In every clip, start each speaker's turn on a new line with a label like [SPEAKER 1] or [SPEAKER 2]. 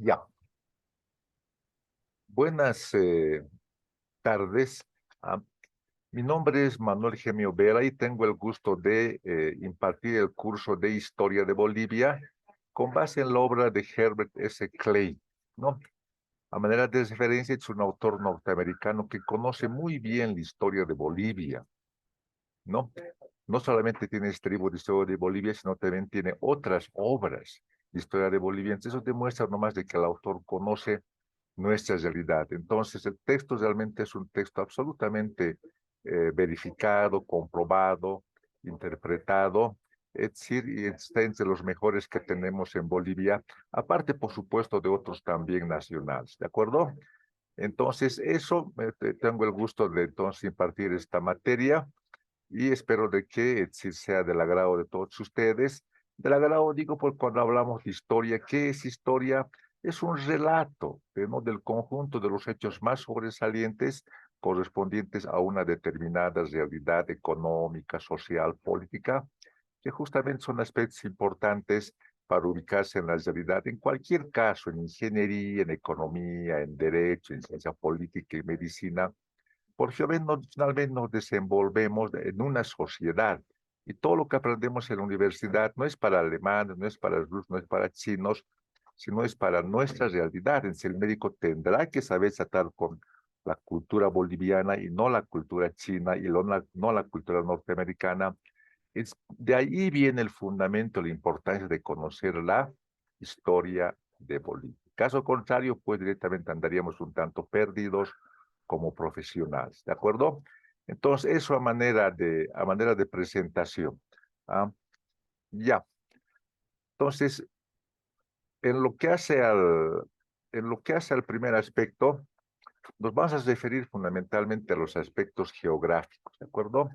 [SPEAKER 1] Ya, buenas tardes. Ah, Mi nombre es Manuel Gemio Vera y tengo el gusto de impartir el curso de Historia de Bolivia con base en la obra de Herbert S. Clay, ¿no? A manera de referencia, es un autor norteamericano que conoce muy bien la historia de Bolivia, ¿no? No solamente tiene este libro de Historia de Bolivia, sino también tiene otras obras de Historia de Bolivia. Entonces, eso demuestra nomás de que el autor conoce nuestra realidad. Entonces, el texto realmente es un texto absolutamente verificado, comprobado, interpretado, es decir, y está entre los mejores que tenemos en Bolivia, aparte, por supuesto, de otros también nacionales, ¿de acuerdo? Entonces, eso, tengo el gusto de entonces impartir esta materia y espero de que sí sea del agrado de todos ustedes. Del agrado digo porque cuando hablamos de historia, ¿qué es historia? Es un relato, ¿no? Del conjunto de los hechos más sobresalientes correspondientes a una determinada realidad económica, social, política, que justamente son aspectos importantes para ubicarse en la realidad, en cualquier caso, en ingeniería, en economía, en derecho, en ciencia política y medicina, porque finalmente nos desenvolvemos en una sociedad y todo lo que aprendemos en la universidad no es para alemanes, no es para rusos, no es para chinos, sino es para nuestra realidad. Entonces el médico tendrá que saber tratar con la cultura boliviana y no la cultura china y no la cultura norteamericana. De ahí viene el fundamento, la importancia de conocer la historia de Bolivia. Caso contrario, pues directamente andaríamos un tanto perdidos como profesionales, ¿de acuerdo? Entonces, eso a manera de presentación. ¿Ah? Ya, entonces, en lo que hace en lo que hace al primer aspecto, nos vamos a referir fundamentalmente a los aspectos geográficos, ¿de acuerdo?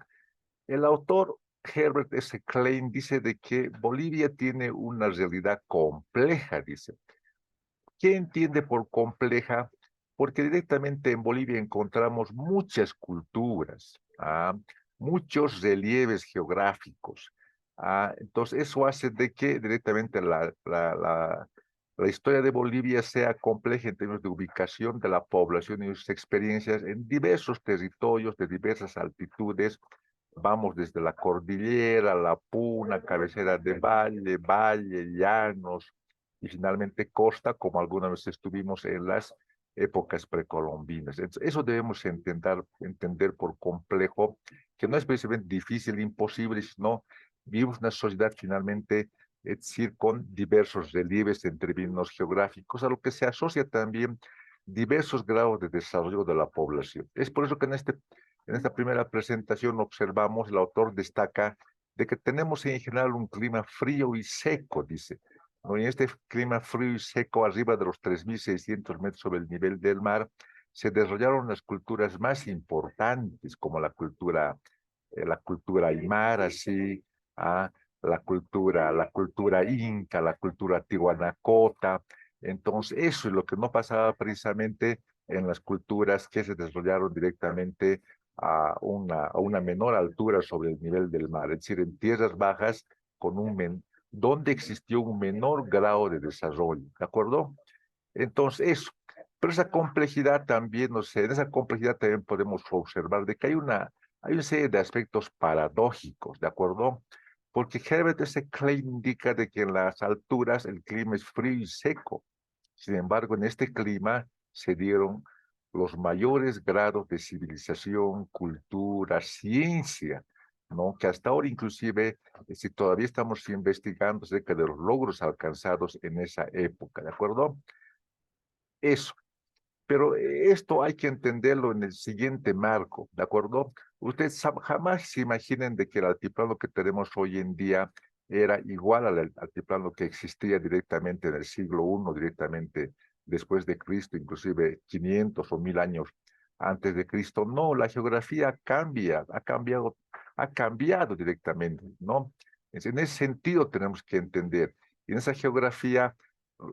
[SPEAKER 1] El autor Herbert S. Klein dice de que Bolivia tiene una realidad compleja, dice. ¿Qué entiende por compleja? Porque directamente en Bolivia encontramos muchas culturas, muchos relieves geográficos. Entonces, eso hace de que directamente la historia de Bolivia sea compleja en términos de ubicación de la población y sus experiencias en diversos territorios de diversas altitudes. Vamos desde la cordillera, la puna, cabecera de valle, llanos, y finalmente costa, como alguna vez estuvimos en las épocas precolombinas. Entonces, eso debemos entender por complejo, que no es precisamente difícil, imposible, sino vivimos una sociedad finalmente, es decir, con diversos relieves en términos geográficos, a lo que se asocia también diversos grados de desarrollo de la población. Es por eso que en esta primera presentación observamos, el autor destaca de que tenemos en general un clima frío y seco, dice, ¿no? En este clima frío y seco, arriba de los 3.600 metros sobre el nivel del mar, se desarrollaron las culturas más importantes, como la cultura aymara, sí, ah, la cultura inca, la cultura tihuanacota. Entonces, eso es lo que no pasaba precisamente en las culturas que se desarrollaron directamente a una menor altura sobre el nivel del mar, es decir, en tierras bajas, donde existió un menor grado de desarrollo, ¿de acuerdo? Entonces, eso. Pero esa complejidad también, no sé, en esa complejidad también podemos observar de que hay una serie de aspectos paradójicos, ¿de acuerdo? Porque Herbert S. Clay indica de que en las alturas el clima es frío y seco. Sin embargo, en este clima se dieron los mayores grados de civilización, cultura, ciencia, ¿no? Que hasta ahora inclusive, si todavía estamos investigando acerca de los logros alcanzados en esa época, ¿de acuerdo? Eso. Pero esto hay que entenderlo en el siguiente marco, ¿de acuerdo? Ustedes jamás se imaginen de que el altiplano que tenemos hoy en día era igual al altiplano que existía directamente en el siglo I, directamente después de Cristo, inclusive 500 o 1000 años antes de Cristo. No, la geografía cambia, ha cambiado directamente, ¿no? En ese sentido tenemos que entender. Y en esa geografía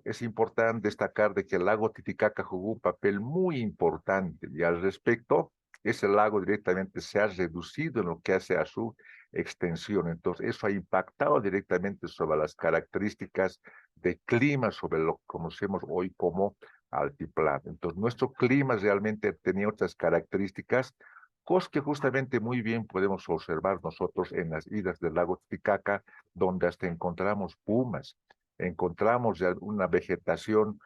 [SPEAKER 1] es importante destacar de que el lago Titicaca jugó un papel muy importante y al respecto, ese lago directamente se ha reducido en lo que hace a su extensión. Entonces, eso ha impactado directamente sobre las características de clima, sobre lo que conocemos hoy como altiplano. Entonces, nuestro clima realmente tenía otras características, cosas que justamente muy bien podemos observar nosotros en las islas del lago Titicaca, donde hasta encontramos pumas, encontramos ya una vegetación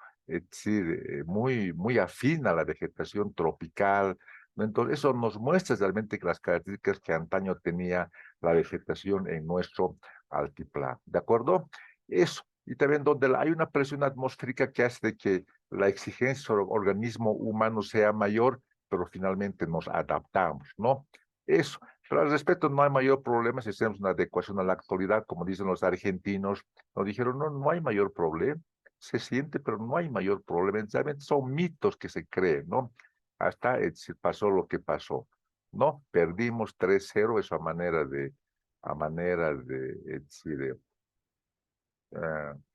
[SPEAKER 1] sí, muy afín a la vegetación tropical. Entonces, eso nos muestra realmente que las características que antaño tenía la vegetación en nuestro altiplano. ¿De acuerdo? Eso. Y también donde hay una presión atmosférica que hace de que la exigencia sobre el organismo humano sea mayor, pero finalmente nos adaptamos, ¿no? Eso. Pero al respecto no hay mayor problema si hacemos una adecuación a la actualidad, como dicen los argentinos. Nos dijeron, no, no hay mayor problema. Se siente, pero no hay mayor problema. Realmente son mitos que se creen, ¿no? Hasta pasó lo que pasó, ¿no? Perdimos 3-0, eso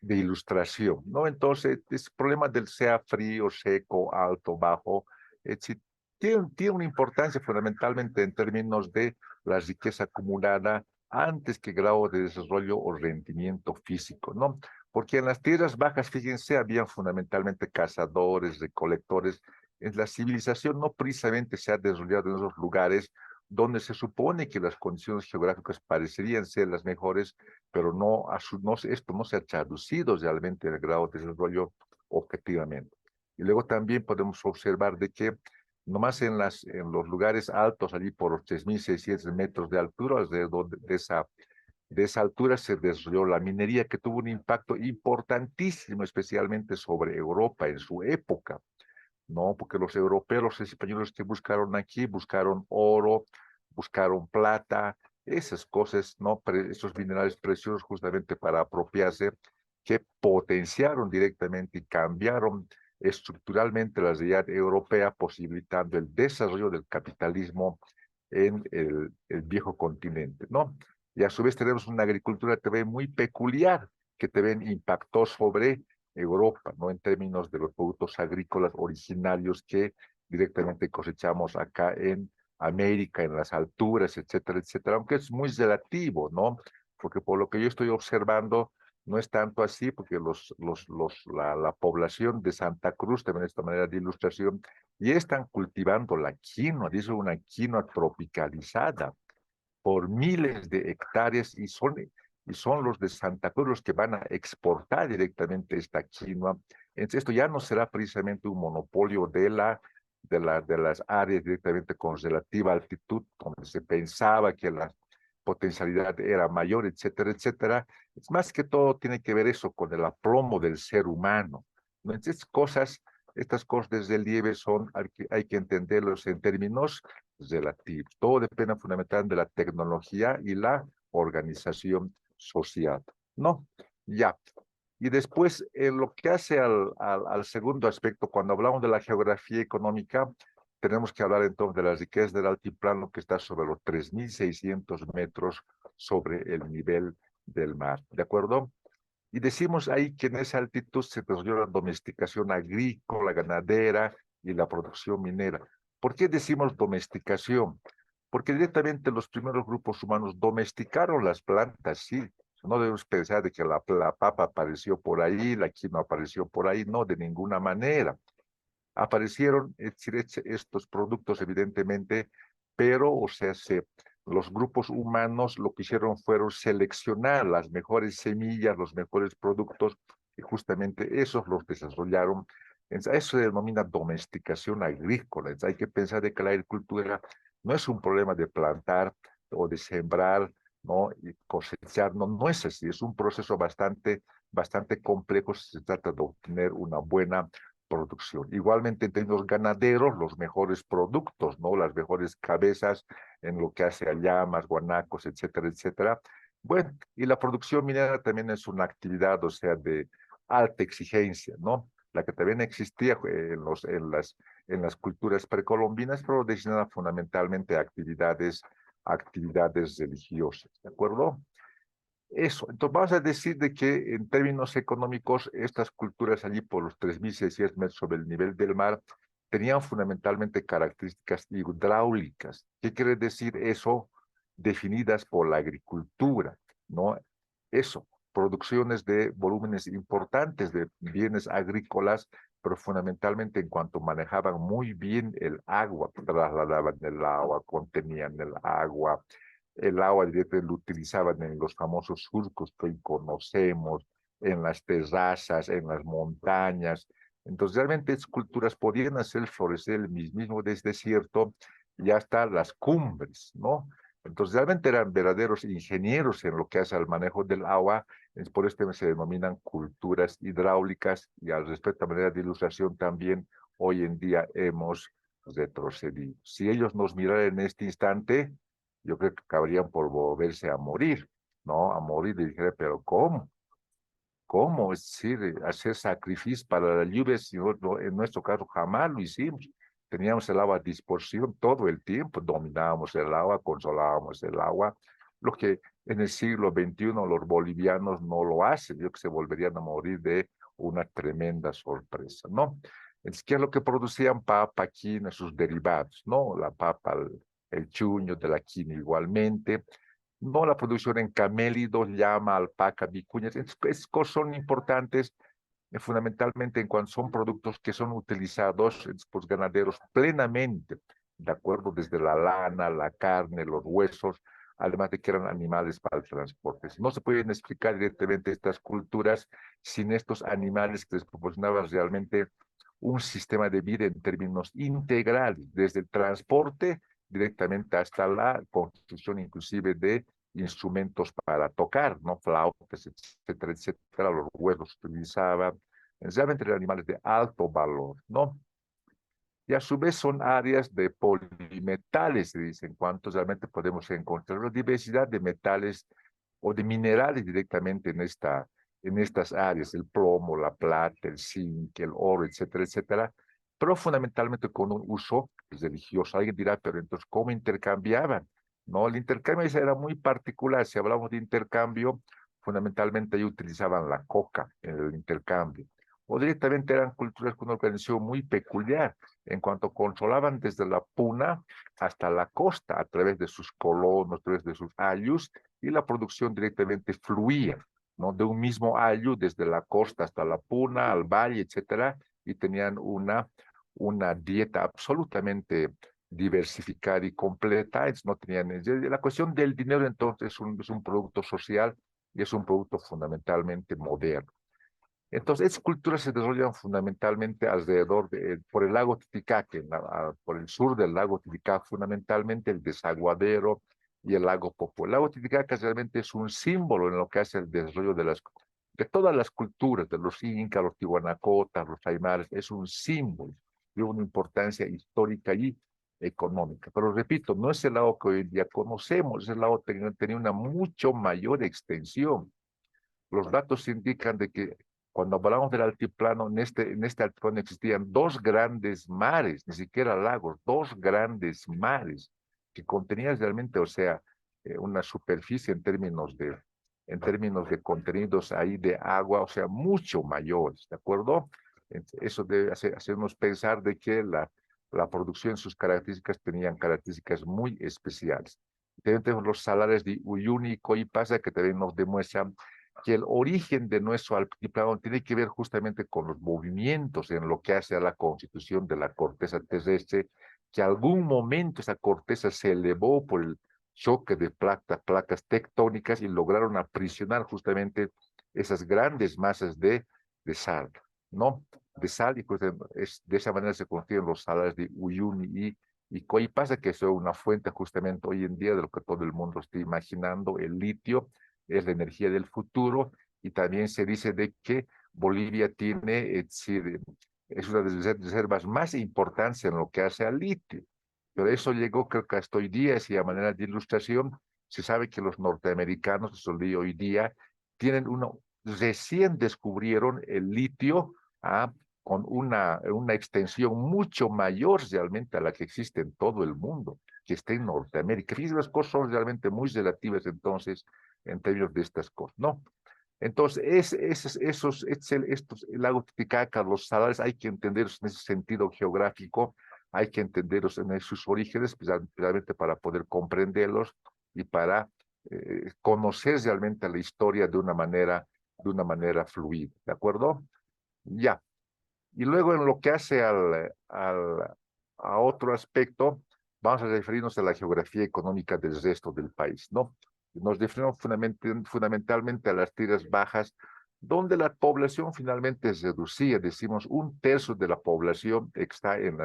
[SPEAKER 1] de ilustración, ¿no? Entonces, es problema del sea frío, seco, alto, bajo, tiene una importancia fundamentalmente en términos de la riqueza acumulada antes que grado de desarrollo o rendimiento físico, ¿no? Porque en las tierras bajas, fíjense, habían fundamentalmente cazadores, recolectores. En la civilización no precisamente se ha desarrollado en esos lugares donde se supone que las condiciones geográficas parecerían ser las mejores, pero esto no se ha traducido realmente en el grado de desarrollo objetivamente. Y luego también podemos observar de que nomás en los lugares altos, allí por los 3.600 metros de altura, alrededor de esa altura se desarrolló la minería, que tuvo un impacto importantísimo, especialmente sobre Europa en su época, ¿no? Porque los europeos, los españoles que buscaron aquí, buscaron oro, buscaron plata, esas cosas, ¿no? Esos minerales preciosos justamente para apropiarse, que potenciaron directamente y cambiaron estructuralmente la realidad europea, posibilitando el desarrollo del capitalismo en el viejo continente, ¿no? Y a su vez tenemos una agricultura también muy peculiar, que también impactó sobre Europa, ¿no? En términos de los productos agrícolas originarios que directamente cosechamos acá en América, en las alturas, etcétera, etcétera, aunque es muy relativo, ¿no? Porque por lo que yo estoy observando, no es tanto así, porque la población de Santa Cruz, también de esta manera de ilustración, ya están cultivando la quinoa, dice una quinoa tropicalizada por miles de hectáreas y son los de Santa Cruz los que van a exportar directamente esta quinoa. Entonces, esto ya no será precisamente un monopolio de las áreas directamente con relativa altitud, donde se pensaba que la potencialidad era mayor, etcétera, etcétera. Es más que todo tiene que ver eso con el aplomo del ser humano, ¿no? Entonces, estas cosas de relieve hay que entenderlos en términos relativos. Todo depende fundamentalmente de la tecnología y la organización social, ¿no? Ya. Y después, en lo que hace al segundo aspecto, cuando hablamos de la geografía económica, tenemos que hablar entonces de la riqueza del altiplano, que está sobre los 3.600 metros sobre el nivel del mar, ¿de acuerdo? Y decimos ahí que en esa altitud se desarrolló la domesticación agrícola, ganadera y la producción minera. ¿Por qué decimos domesticación? Porque directamente los primeros grupos humanos domesticaron las plantas, sí. No debemos pensar de que la papa apareció por ahí, la quinoa apareció por ahí, no, de ninguna manera. Aparecieron estos productos, evidentemente, pero, o sea, los grupos humanos lo que hicieron fueron seleccionar las mejores semillas, los mejores productos, y justamente esos los desarrollaron. Eso se denomina domesticación agrícola. Entonces, hay que pensar de que la agricultura no es un problema de plantar o de sembrar, ¿no? Y cosechar, no, no es así. Es un proceso bastante complejo si se trata de obtener una buena producción. Igualmente en términos ganaderos, los mejores productos, ¿no? Las mejores cabezas en lo que hace a llamas, guanacos, etcétera, etcétera. Bueno, y la producción minera también es una actividad, o sea, de alta exigencia, ¿no? La que también existía en las culturas precolombinas, pero destinada fundamentalmente a actividades religiosas, ¿de acuerdo? Eso, entonces vamos a decir de que en términos económicos, estas culturas allí por los 3.600 metros sobre el nivel del mar tenían fundamentalmente características hidráulicas. ¿Qué quiere decir eso? definidas por la agricultura, ¿no? Eso, producciones de volúmenes importantes de bienes agrícolas, pero fundamentalmente en cuanto manejaban muy bien el agua, trasladaban el agua, contenían el agua directamente lo utilizaban en los famosos surcos que hoy conocemos, en las terrazas, en las montañas. Entonces, realmente estas culturas podían hacer florecer el mismo desierto y hasta las cumbres, ¿no? Entonces, realmente eran verdaderos ingenieros en lo que hace al manejo del agua, es por esto se denominan culturas hidráulicas y al respecto a manera de ilustración también hoy en día hemos retrocedido. Si ellos nos miraran en este instante, yo creo que acabarían por volverse a morir, ¿no? A morir y dijera, pero ¿cómo? ¿Cómo? Es decir, hacer sacrificio para la lluvia, si en nuestro caso jamás lo hicimos. Teníamos el agua a disposición todo el tiempo, dominábamos el agua, consolábamos el agua, lo que en el siglo XXI los bolivianos no lo hacen, yo que se volverían a morir de una tremenda sorpresa, ¿no? Entonces, ¿qué es lo que producían? Papa, quina, sus derivados, ¿no? La papa, el chuño de la quina igualmente, no la producción en camélidos, llama, alpaca, vicuñas, esas cosas son importantes fundamentalmente en cuanto son productos que son utilizados por ganaderos plenamente, de acuerdo, desde la lana, la carne, los huesos, además de que eran animales para el transporte. No se pueden explicar directamente estas culturas sin estos animales que les proporcionaban realmente un sistema de vida en términos integrales, desde el transporte directamente hasta la construcción inclusive de instrumentos para tocar, ¿no? Flautas, etcétera, etcétera, los huevos que utilizaban, realmente eran animales de alto valor, ¿no? Y a su vez son áreas de polimetales, se dice, en cuanto realmente podemos encontrar una diversidad de metales o de minerales directamente en estas áreas, el plomo, la plata, el zinc, el oro, etcétera, etcétera, pero fundamentalmente con un uso religioso. Alguien dirá, pero entonces, ¿cómo intercambiaban? No, el intercambio era muy particular. Si hablamos de intercambio, fundamentalmente ellos utilizaban la coca en el intercambio. O directamente eran culturas con una organización muy peculiar en cuanto controlaban desde la puna hasta la costa a través de sus colonos, a través de sus ayllus, y la producción directamente fluía, ¿no? De un mismo ayllu desde la costa hasta la puna, al valle, etcétera, y tenían una dieta absolutamente diversificada y completa, no tenían, la cuestión del dinero entonces es un producto social y es un producto fundamentalmente moderno. Entonces, estas culturas se desarrollan fundamentalmente alrededor por el lago Titicaca, por el sur del lago Titicaca, fundamentalmente el desaguadero y el lago Popo. El lago Titicaca realmente es un símbolo en lo que hace el desarrollo de todas las culturas, de los incas, los tihuanacotas, los aymaras, es un símbolo de una importancia histórica y económica. Pero repito, no es el lago que hoy en día conocemos, ese lago tenía una mucho mayor extensión. Los datos indican de que cuando hablamos del altiplano, en este altiplano existían dos grandes mares, ni siquiera lagos, dos grandes mares que contenían realmente, o sea, una superficie en términos de contenidos ahí de agua, o sea, mucho mayores, ¿de acuerdo? Eso debe hacernos pensar de que la producción, sus características tenían características muy especiales. También tenemos los salares de Uyuni y Coipasa que también nos demuestran que el origen de nuestro altiplano tiene que ver justamente con los movimientos en lo que hace a la constitución de la corteza terrestre, que algún momento esa corteza se elevó por el choque de placas tectónicas y lograron aprisionar justamente esas grandes masas de sal, ¿no? De sal, y pues de esa manera se construyen los salares de Uyuni y Coipasa, que es una fuente justamente hoy en día de lo que todo el mundo está imaginando, el litio, es la energía del futuro, y también se dice de que Bolivia tiene, es una de las reservas más importantes en lo que hace al litio. Pero eso llegó, creo que hasta hoy día, y a manera de ilustración, se sabe que los norteamericanos, eso hoy día, recién descubrieron el litio, con una extensión mucho mayor realmente a la que existe en todo el mundo, que está en Norteamérica. Fíjense, las cosas son realmente muy relativas entonces en términos de estas cosas, ¿no? Entonces, el lago Titicaca, los salares, hay que entenderlos en ese sentido geográfico, hay que entenderlos en sus orígenes, precisamente para poder comprenderlos, y para conocer realmente la historia de una manera fluida, ¿de acuerdo? Ya. Y luego en lo que hace a otro aspecto, vamos a referirnos a la geografía económica del resto del país, ¿no? Nos referimos fundamentalmente a las tierras bajas, donde la población finalmente se reducía, decimos, un tercio de la población está en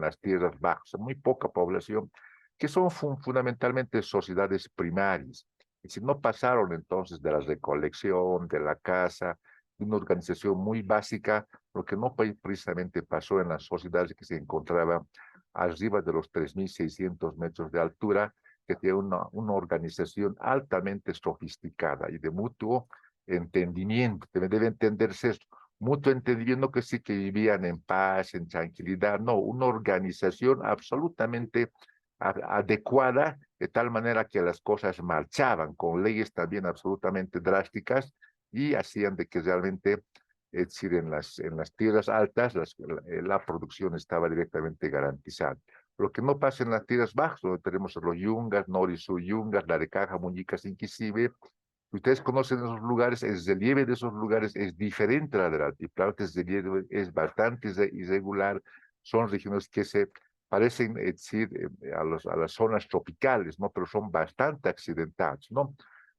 [SPEAKER 1] las tierras bajas, muy poca población, que son fundamentalmente sociedades primarias. Es decir, no pasaron entonces de la recolección, de la caza, de una organización muy básica, lo que no precisamente pasó en las sociedades que se encontraban arriba de los 3.600 metros de altura, que tiene una organización altamente sofisticada y de mutuo entendimiento. Debe entenderse esto. Mutuo entendimiento que sí que vivían en paz, en tranquilidad. No, una organización absolutamente adecuada, de tal manera que las cosas marchaban con leyes también absolutamente drásticas y hacían de que realmente, es decir, en las tierras altas la producción estaba directamente garantizada. Lo que no pasa en las tierras bajas, donde tenemos los yungas, Norisu yungas, la de Caja, Muñicas, Inquisive. Ustedes conocen esos lugares, el relieve de esos lugares es diferente a la del altiplano, el relieve es bastante irregular, son regiones que se parecen, es decir, a las zonas tropicales, ¿no? Pero son bastante accidentadas, ¿no?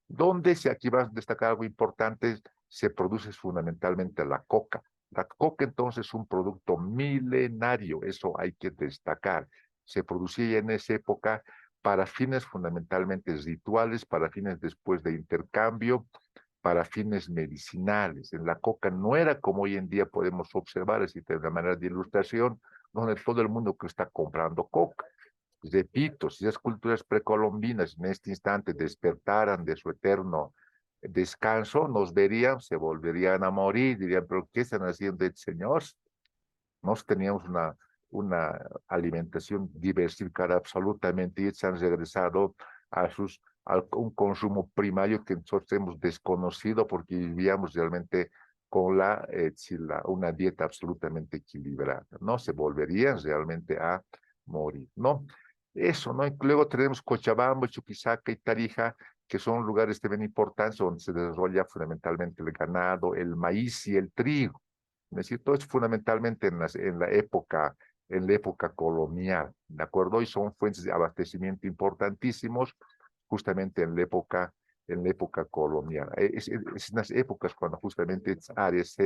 [SPEAKER 1] Donde, si aquí vas a destacar algo importante, se produce fundamentalmente la coca. La coca entonces es un producto milenario, eso hay que destacar. Se producía en esa época para fines fundamentalmente rituales, para fines después de intercambio, para fines medicinales. En la coca no era como hoy en día podemos observar, así de una manera de ilustración, donde todo el mundo que está comprando coca. Repito, si las culturas precolombinas en este instante despertaran de su eterno descanso, nos verían, se volverían a morir, dirían, pero ¿qué están haciendo el Señor? Nos teníamos una alimentación diversificada absolutamente y se han regresado a un consumo primario que nosotros hemos desconocido porque vivíamos realmente con una dieta absolutamente equilibrada, ¿no? Se volverían realmente a morir, ¿no? Eso, ¿no? Y luego tenemos Cochabamba, Chuquisaca y Tarija, que son lugares también importantes donde se desarrolla fundamentalmente el ganado, el maíz y el trigo. Es decir, todo es fundamentalmente en la época colonial, ¿de acuerdo? Y son fuentes de abastecimiento importantísimos justamente en la época colonial. Es en las épocas cuando justamente estas áreas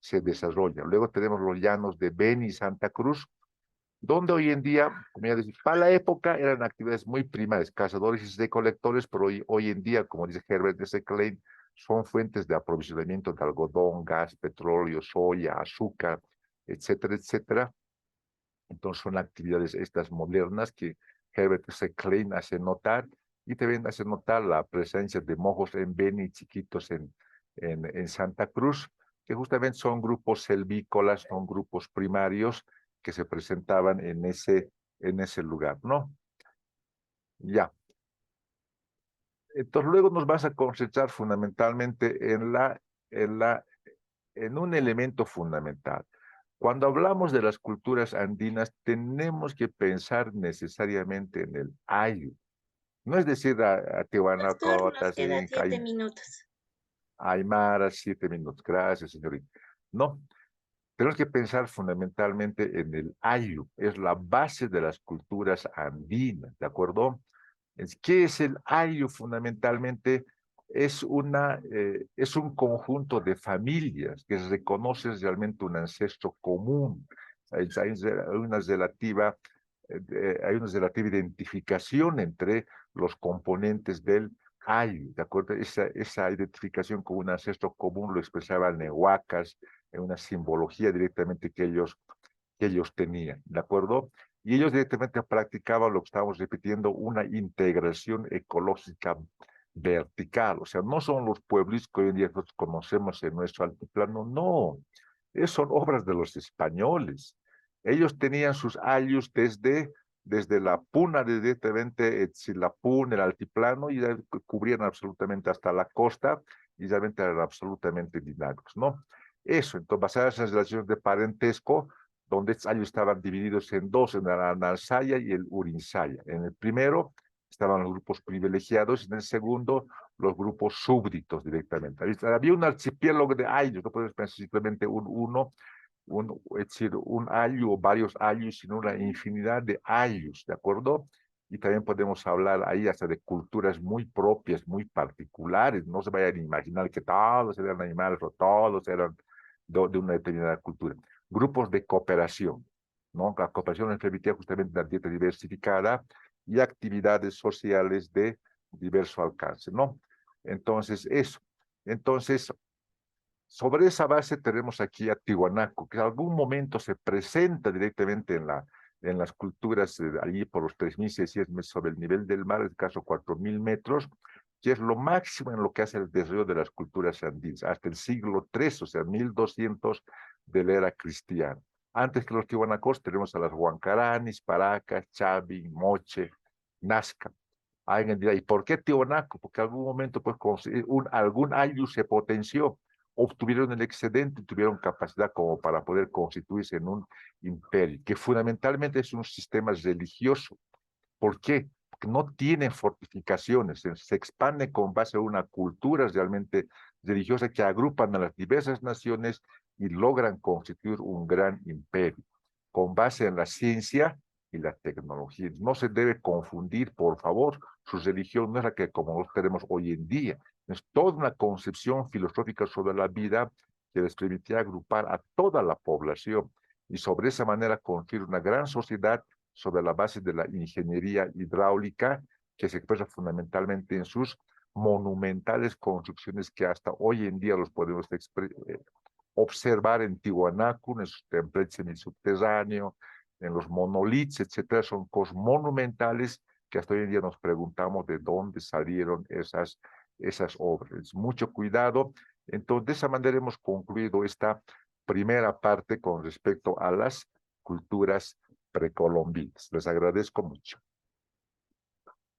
[SPEAKER 1] se desarrollan. Luego tenemos los llanos de Beni y Santa Cruz, donde hoy en día, como ya decía, para la época eran actividades muy primarias, cazadores y recolectores, pero hoy en día, como dice Herbert S. Klein, son fuentes de aprovisionamiento de algodón, gas, petróleo, soya, azúcar, etcétera, etcétera. Entonces son actividades estas modernas que Herbert S. Klein hace notar y también hace notar la presencia de mojos en Beni chiquitos en Santa Cruz, que justamente son grupos selvícolas, son grupos primarios que se presentaban en ese lugar, ¿no? Ya. Entonces luego nos vas a concentrar fundamentalmente en la, en un elemento fundamental. Cuando hablamos de las culturas andinas, tenemos que pensar necesariamente en el ayu. No es decir a
[SPEAKER 2] Pastor, nos
[SPEAKER 1] Tiwanacotas,
[SPEAKER 2] quedan
[SPEAKER 1] Inca,
[SPEAKER 2] 7 minutos.
[SPEAKER 1] Aymara, 7 minutos. Gracias, señorita. No, tenemos que pensar fundamentalmente en el ayu. Es la base de las culturas andinas, ¿de acuerdo? ¿Qué es el ayu? Fundamentalmente es un conjunto de familias que reconocen realmente un ancestro común. Hay una relativa identificación entre los componentes del ayu, ¿de acuerdo? Esa identificación con un ancestro común lo expresaban nehuacas, en una simbología directamente que ellos tenían, ¿de acuerdo? Y ellos directamente practicaban lo que estábamos repitiendo, una integración ecológica vertical. O sea, no son los pueblos que hoy en día nosotros conocemos en nuestro altiplano, no. Son obras de los españoles. Ellos tenían sus ayllus desde la puna, directamente, la puna, el altiplano, y cubrían absolutamente hasta la costa, y realmente eran absolutamente dinámicos, ¿no? Eso, entonces, basadas en las relaciones de parentesco, donde estos ayllus estaban divididos en dos, en el Anansaya y el Urinsaya. En el primero, estaban los grupos privilegiados, y en el segundo, los grupos súbditos directamente. Había un archipiélago de ayllus, no puedes pensar simplemente es decir, un ayllu o varios ayllus, sino una infinidad de ayllus, ¿de acuerdo? Y también podemos hablar ahí hasta de culturas muy propias, muy particulares. No se vayan a imaginar que todos eran animales o todos eran de una determinada cultura. Grupos de cooperación, ¿no? La cooperación nos permitía justamente una dieta diversificada y actividades sociales de diverso alcance, ¿no? Entonces, eso. Entonces, sobre esa base tenemos aquí a Tiwanaku, que en algún momento se presenta directamente en las culturas allí por los 3.600 metros sobre el nivel del mar, en el caso 4.000 metros, que es lo máximo en lo que hace el desarrollo de las culturas andinas, hasta el siglo III, o sea, 1200 de la era cristiana. Antes que los tiwanacos tenemos a las Huancaranis, Paracas, Chavi, Moche, Nazca. Alguien dirá, ¿y por qué Tiwanaku? Porque en algún momento pues, algún ayllu se potenció, obtuvieron el excedente y tuvieron capacidad como para poder constituirse en un imperio, que fundamentalmente es un sistema religioso. ¿Por qué? Porque no tiene fortificaciones, se expande con base a una cultura realmente religiosa que agrupan a las diversas naciones y logran constituir un gran imperio, con base en la ciencia y la tecnología. No se debe confundir, por favor, su religión no es la que como tenemos hoy en día, es toda una concepción filosófica sobre la vida que les permitía agrupar a toda la población y sobre esa manera construir una gran sociedad sobre la base de la ingeniería hidráulica que se expresa fundamentalmente en sus monumentales construcciones que hasta hoy en día los podemos observar en Tiwanaku, en sus templos semisubterráneos, en los monolitos, etcétera. Son cosas monumentales que hasta hoy en día nos preguntamos de dónde salieron esas obras. Mucho cuidado. Entonces, de esa manera hemos concluido esta primera parte con respecto a las culturas precolombinas. Les agradezco mucho.